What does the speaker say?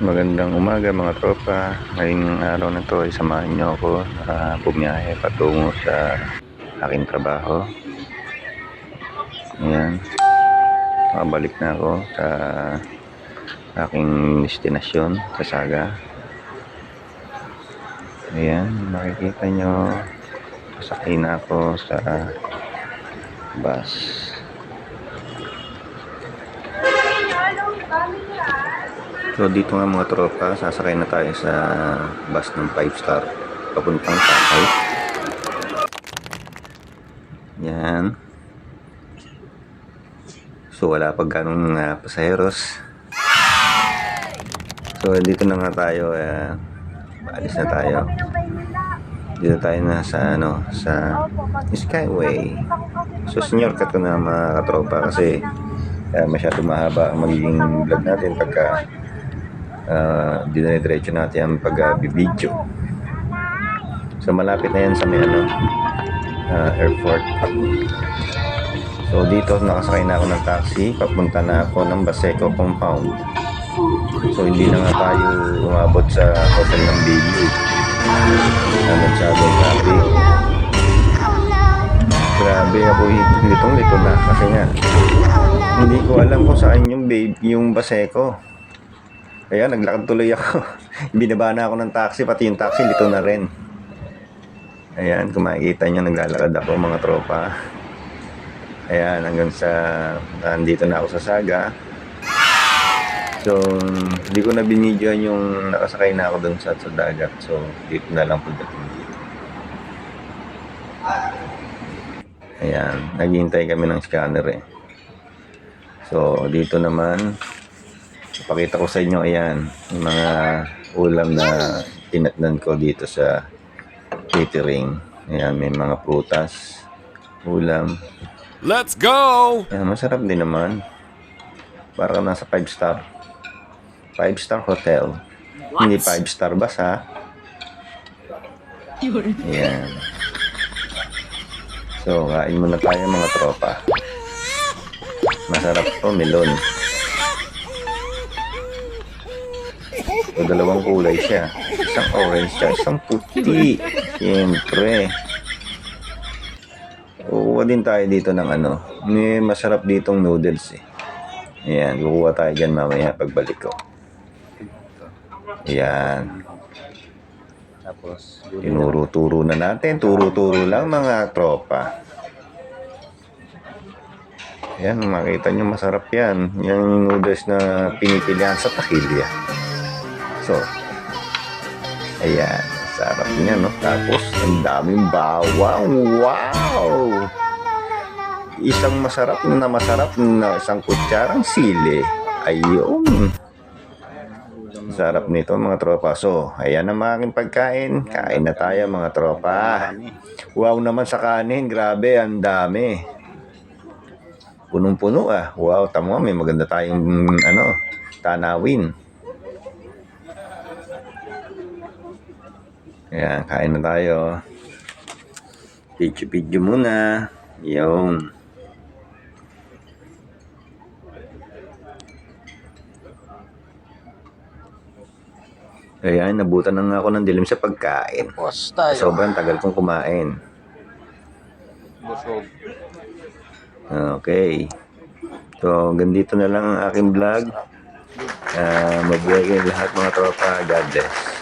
Magandang umaga mga tropa. Ngayong araw na to ay samahan nyo ako na bumiyahe patungo sa aking trabaho. Ayan. Mabalik na ako sa aking destinasyon sa Saga. Ayan, makikita nyo pasakay na ako sa bus. So dito nga mga tropa, sasakay na tayo sa bus ng 5-star papuntang Pasay. Yan. So wala pa ganong pasaheros. So dito na nga tayo, alis na tayo. Dito tayo na sa sa Skyway. So senior cut ko na mga katropa kasi masyado mahaba ang magiging vlog natin pagka dinadiretso natin ang pag-video. So malapit na yan sa may airport. So dito nakasakay na ako ng taxi, papunta na ako ng Baseco compound. So hindi na nga tayo umabot sa hotel ng Bailey. Grabe ako litong-lito na kasi nga hindi ko alam kung saan yung Baseco. Kaya naglakad tuloy ako. Binaba na ako ng taxi, pati yung taxi lito na rin. Ayan, kung makikita nyo, naglalakad ako mga tropa. Ayan, hanggang sa nandito na ako sa Saga. So, hindi ko na binidyoan yung nakasakay na ako dun sa dagat. So, dito na lang pagdating dito. Ayan, naghihintay kami ng scanner eh. So, dito naman pakita ko sa inyo, ayan, yung mga ulam na tinatnan ko dito sa catering. Ayan, may mga prutas, ulam. Let's go! Ayan, masarap din naman. Parang nasa 5-star. 5-star hotel. What? Hindi 5-star bus ha. Ayan. So, kain muna tayo mga tropa. Masarap to, melon. So, dalawang kulay siya. Isang orange siya, isang puti. Siyempre. Kukuha din tayo dito ng may masarap ditong noodles eh. Ayan, kukuha tayo dyan mamaya pagbalik ko. Ayan. Tapos, tinuro-turo na natin. Turo-turo lang mga tropa. Ayan, makita nyo masarap yan. Yan yung noodles na pinipilihan sa Takilya. So, ayan, sarap niya, no? Tapos, ang daming bawang. Wow! Isang masarap na isang kutsarang sili. Ayun. Sarap nito, mga tropa. So, ayan ang mga aking pagkain. Kain na tayo, mga tropa. Wow naman sa kanin. Grabe, ang dami. Punong-puno, ah. Wow, tamo, may maganda tayong, tanawin. Ayan, kain na tayo. Pidyo-pidyo muna. Yun. Ayan, nabutan na nga ako ng dilim sa pagkain. Sobrang tagal kong kumain. Okay. So, ganito na lang ang aking vlog. Mabuhay kayo lahat mga tropa. God bless.